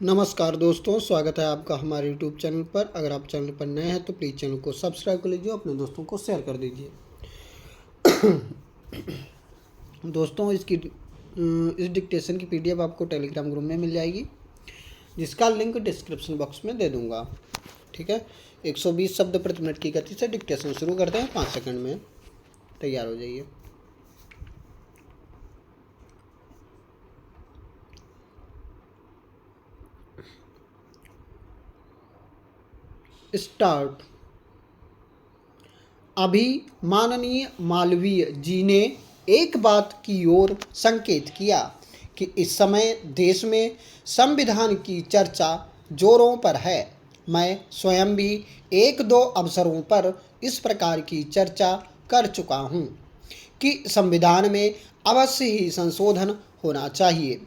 नमस्कार दोस्तों, स्वागत है आपका हमारे यूट्यूब चैनल पर। अगर आप चैनल पर नए हैं तो प्लीज़ चैनल को सब्सक्राइब कर लीजिए, अपने दोस्तों को शेयर कर दीजिए। दोस्तों, इस डिक्टेशन की पीडीएफ आपको टेलीग्राम ग्रुप में मिल जाएगी, जिसका लिंक डिस्क्रिप्शन बॉक्स में दे दूंगा। ठीक है, 120 शब्द प्रति मिनट की गति से डिक्टेशन शुरू करते हैं। 5 सेकंड में तैयार हो जाइए। स्टार्ट। अभी माननीय मालवीय जी ने एक बात की ओर संकेत किया कि इस समय देश में संविधान की चर्चा जोरों पर है। मैं स्वयं भी एक दो अवसरों पर इस प्रकार की चर्चा कर चुका हूँ कि संविधान में अवश्य ही संशोधन होना चाहिए।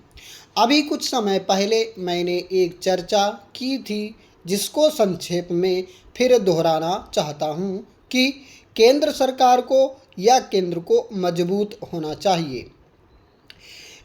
अभी कुछ समय पहले मैंने एक चर्चा की थी, जिसको संक्षेप में फिर दोहराना चाहता हूँ कि केंद्र सरकार को या केंद्र को मजबूत होना चाहिए।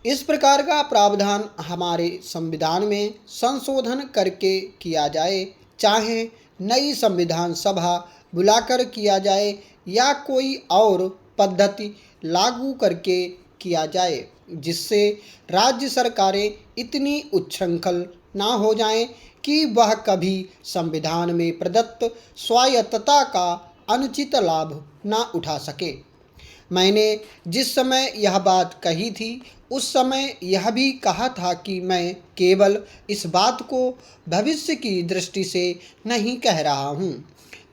इस प्रकार का प्रावधान हमारे संविधान में संशोधन करके किया जाए, चाहे नई संविधान सभा बुलाकर किया जाए या कोई और पद्धति लागू करके किया जाए, जिससे राज्य सरकारें इतनी उच्छृंखल ना हो जाएं कि वह कभी संविधान में प्रदत्त स्वायत्तता का अनुचित लाभ ना उठा सके। मैंने जिस समय यह बात कही थी, उस समय यह भी कहा था कि मैं केवल इस बात को भविष्य की दृष्टि से नहीं कह रहा हूँ,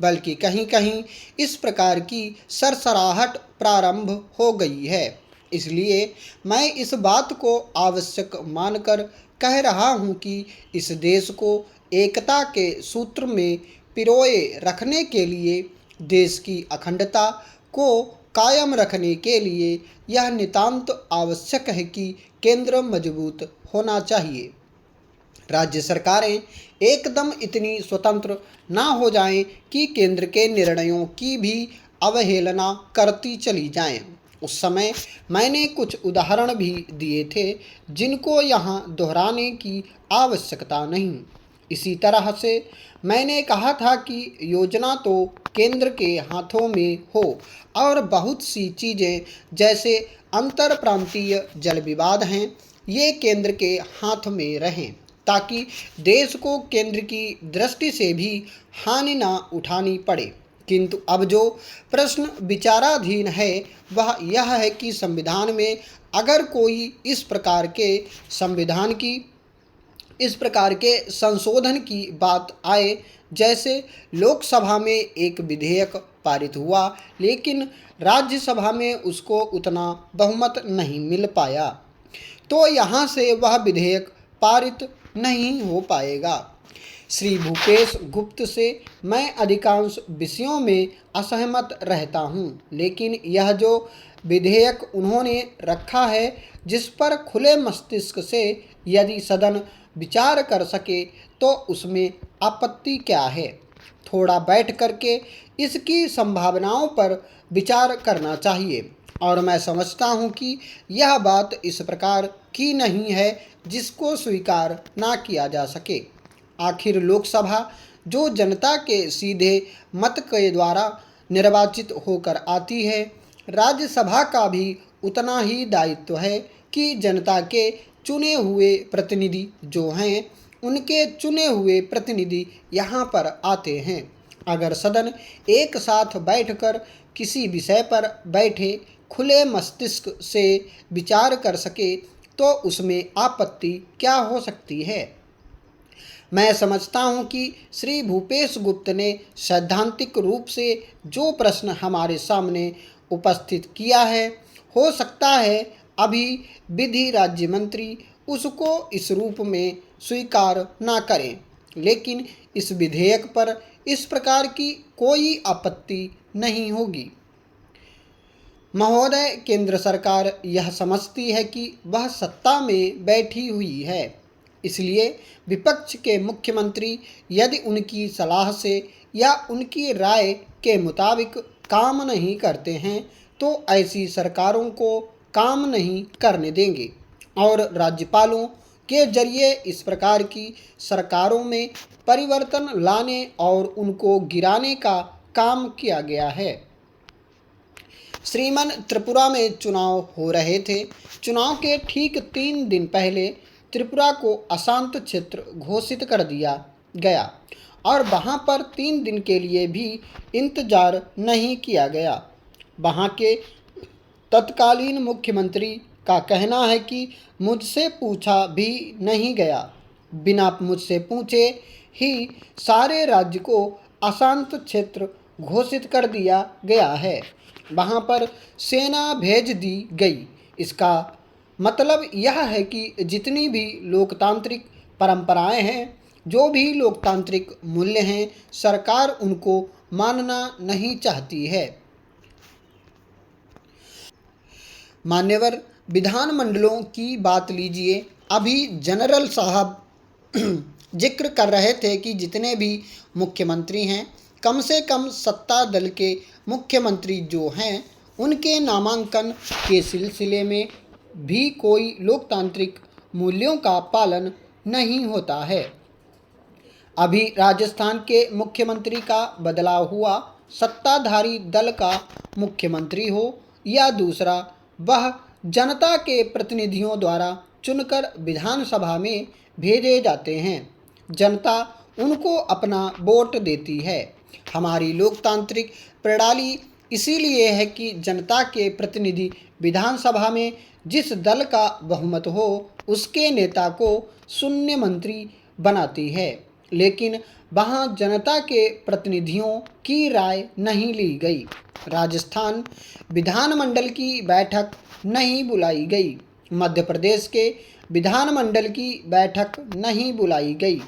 बल्कि कहीं कहीं इस प्रकार की सरसराहट प्रारंभ हो गई है। इसलिए मैं इस बात को आवश्यक मानकर कह रहा हूँ कि इस देश को एकता के सूत्र में पिरोए रखने के लिए, देश की अखंडता को कायम रखने के लिए यह नितांत आवश्यक है कि केंद्र मजबूत होना चाहिए। राज्य सरकारें एकदम इतनी स्वतंत्र ना हो जाएं कि केंद्र के निर्णयों की भी अवहेलना करती चली जाएं। उस समय मैंने कुछ उदाहरण भी दिए थे, जिनको यहाँ दोहराने की आवश्यकता नहीं। इसी तरह से मैंने कहा था कि योजना तो केंद्र के हाथों में हो और बहुत सी चीज़ें जैसे अंतर प्रांतीय जल विवाद हैं, ये केंद्र के हाथ में रहें, ताकि देश को केंद्र की दृष्टि से भी हानि ना उठानी पड़े। किंतु अब जो प्रश्न विचाराधीन है वह यह है कि संविधान में अगर कोई इस प्रकार के संशोधन की बात आए, जैसे लोकसभा में एक विधेयक पारित हुआ लेकिन राज्यसभा में उसको उतना बहुमत नहीं मिल पाया, तो यहाँ से वह विधेयक पारित नहीं हो पाएगा। श्री भूपेश गुप्त से मैं अधिकांश विषयों में असहमत रहता हूँ, लेकिन यह जो विधेयक उन्होंने रखा है, जिस पर खुले मस्तिष्क से यदि सदन विचार कर सके तो उसमें आपत्ति क्या है। थोड़ा बैठ करके इसकी संभावनाओं पर विचार करना चाहिए, और मैं समझता हूँ कि यह बात इस प्रकार की नहीं है जिसको स्वीकार ना किया जा सके। आखिर लोकसभा जो जनता के सीधे मत के द्वारा निर्वाचित होकर आती है, राज्यसभा का भी उतना ही दायित्व है कि जनता के चुने हुए प्रतिनिधि जो हैं, उनके चुने हुए प्रतिनिधि यहाँ पर आते हैं। अगर सदन एक साथ बैठकर किसी विषय पर बैठे खुले मस्तिष्क से विचार कर सके तो उसमें आपत्ति क्या हो सकती है। मैं समझता हूं कि श्री भूपेश गुप्त ने सैद्धांतिक रूप से जो प्रश्न हमारे सामने उपस्थित किया है, हो सकता है अभी विधि राज्य मंत्री उसको इस रूप में स्वीकार ना करें, लेकिन इस विधेयक पर इस प्रकार की कोई आपत्ति नहीं होगी। महोदय, केंद्र सरकार यह समझती है कि वह सत्ता में बैठी हुई है, इसलिए विपक्ष के मुख्यमंत्री यदि उनकी सलाह से या उनकी राय के मुताबिक काम नहीं करते हैं तो ऐसी सरकारों को काम नहीं करने देंगे, और राज्यपालों के जरिए इस प्रकार की सरकारों में परिवर्तन लाने और उनको गिराने का काम किया गया है। श्रीमान, त्रिपुरा में चुनाव हो रहे थे। चुनाव के ठीक 3 दिन पहले त्रिपुरा को अशांत क्षेत्र घोषित कर दिया गया और वहां पर 3 दिन के लिए भी इंतजार नहीं किया गया। वहां के तत्कालीन मुख्यमंत्री का कहना है कि मुझसे पूछा भी नहीं गया, बिना मुझसे पूछे ही सारे राज्य को अशांत क्षेत्र घोषित कर दिया गया है। वहां पर सेना भेज दी गई। इसका मतलब यह है कि जितनी भी लोकतांत्रिक परंपराएं हैं, जो भी लोकतांत्रिक मूल्य हैं, सरकार उनको मानना नहीं चाहती है। मान्यवर, विधानमंडलों की बात लीजिए। अभी जनरल साहब जिक्र कर रहे थे कि जितने भी मुख्यमंत्री हैं, कम से कम सत्ता दल के मुख्यमंत्री जो हैं, उनके नामांकन के सिलसिले में भी कोई लोकतांत्रिक मूल्यों का पालन नहीं होता है। अभी राजस्थान के मुख्यमंत्री का बदलाव हुआ, सत्ताधारी दल का मुख्यमंत्री हो या दूसरा, वह जनता के प्रतिनिधियों द्वारा चुनकर विधानसभा में भेजे जाते हैं। जनता उनको अपना वोट देती है। हमारी लोकतांत्रिक प्रणाली इसीलिए है कि जनता के प्रतिनिधि विधानसभा में जिस दल का बहुमत हो, उसके नेता को शून्य मंत्री बनाती है। लेकिन वहाँ जनता के प्रतिनिधियों की राय नहीं ली गई। राजस्थान विधानमंडल की बैठक नहीं बुलाई गई। मध्य प्रदेश के विधानमंडल की बैठक नहीं बुलाई गई।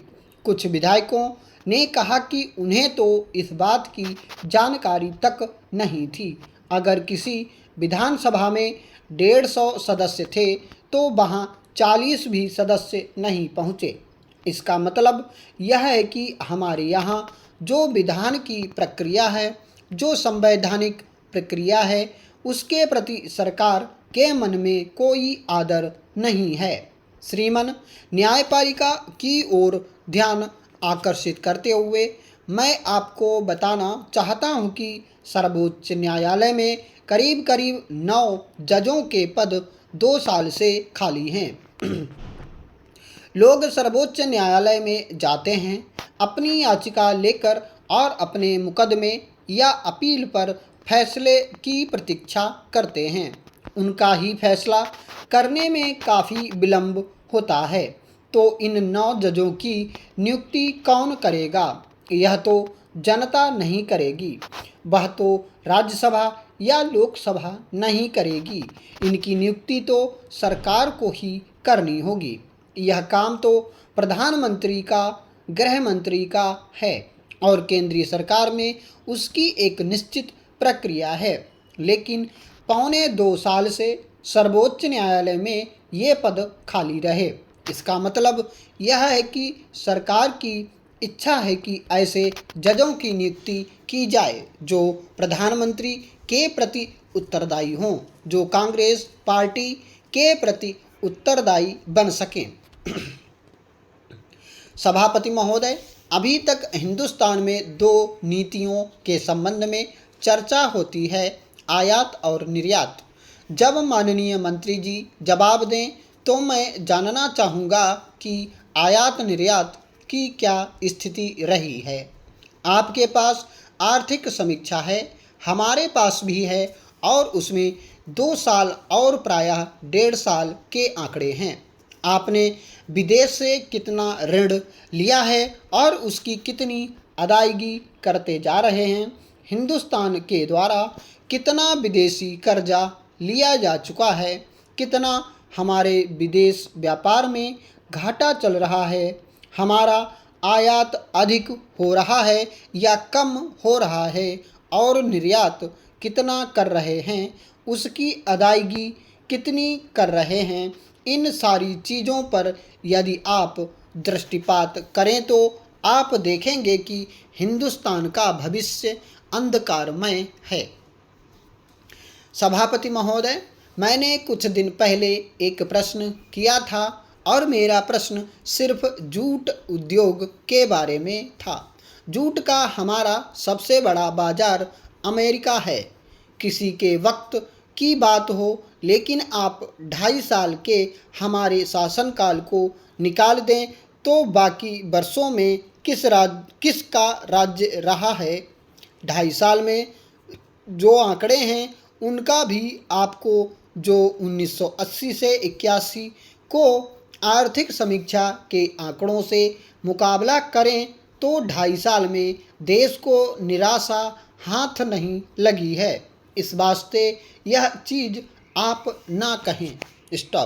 कुछ विधायकों ने कहा कि उन्हें तो इस बात की जानकारी तक नहीं थी। अगर किसी विधानसभा में 150 सदस्य थे तो वहाँ 40 भी सदस्य नहीं पहुँचे। इसका मतलब यह है कि हमारे यहाँ जो विधान की प्रक्रिया है, जो संवैधानिक प्रक्रिया है, उसके प्रति सरकार के मन में कोई आदर नहीं है। श्रीमान, न्यायपालिका की ओर ध्यान आकर्षित करते हुए मैं आपको बताना चाहता हूं कि सर्वोच्च न्यायालय में करीब करीब 9 जजों के पद 2 साल से खाली हैं। लोग सर्वोच्च न्यायालय में जाते हैं अपनी याचिका लेकर और अपने मुकदमे या अपील पर फैसले की प्रतीक्षा करते हैं। उनका ही फैसला करने में काफ़ी विलंब होता है। तो इन 9 जजों की नियुक्ति कौन करेगा? यह तो जनता नहीं करेगी, वह तो राज्यसभा या लोकसभा नहीं करेगी। इनकी नियुक्ति तो सरकार को ही करनी होगी। यह काम तो प्रधानमंत्री का, गृह मंत्री का है और केंद्रीय सरकार में उसकी एक निश्चित प्रक्रिया है। लेकिन पौने 2 साल से सर्वोच्च न्यायालय में ये पद खाली रहे। इसका मतलब यह है कि सरकार की इच्छा है कि ऐसे जजों की नियुक्ति की जाए जो प्रधानमंत्री के प्रति उत्तरदायी हों, जो कांग्रेस पार्टी के प्रति उत्तरदायी बन सकें। सभापति महोदय, अभी तक हिंदुस्तान में 2 नीतियों के संबंध में चर्चा होती है, आयात और निर्यात। जब माननीय मंत्री जी जवाब दें तो मैं जानना चाहूँगा कि आयात निर्यात की क्या स्थिति रही है। आपके पास आर्थिक समीक्षा है, हमारे पास भी है और उसमें 2 साल और प्रायः 1.5 साल के आंकड़े हैं। आपने विदेश से कितना ऋण लिया है और उसकी कितनी अदायगी करते जा रहे हैं। हिंदुस्तान के द्वारा कितना विदेशी कर्जा लिया जा चुका है, कितना हमारे विदेश व्यापार में घाटा चल रहा है, हमारा आयात अधिक हो रहा है या कम हो रहा है और निर्यात कितना कर रहे हैं, उसकी अदायगी कितनी कर रहे हैं। इन सारी चीज़ों पर यदि आप दृष्टिपात करें तो आप देखेंगे कि हिंदुस्तान का भविष्य अंधकारमय है। सभापति महोदय, मैंने कुछ दिन पहले एक प्रश्न किया था और मेरा प्रश्न सिर्फ जूट उद्योग के बारे में था। जूट का हमारा सबसे बड़ा बाजार अमेरिका है। किसी के वक्त की बात हो, लेकिन आप 2.5 साल के हमारे शासनकाल को निकाल दें तो बाकी वर्षों में किसका राज्य रहा है। 2.5 साल में जो आंकड़े हैं उनका भी आपको जो 1980 से 81 को आर्थिक समीक्षा के आंकड़ों से मुकाबला करें तो 2.5 साल में देश को निराशा हाथ नहीं लगी है। इस वास्ते यह चीज़ आप ना कहें। स्टॉप।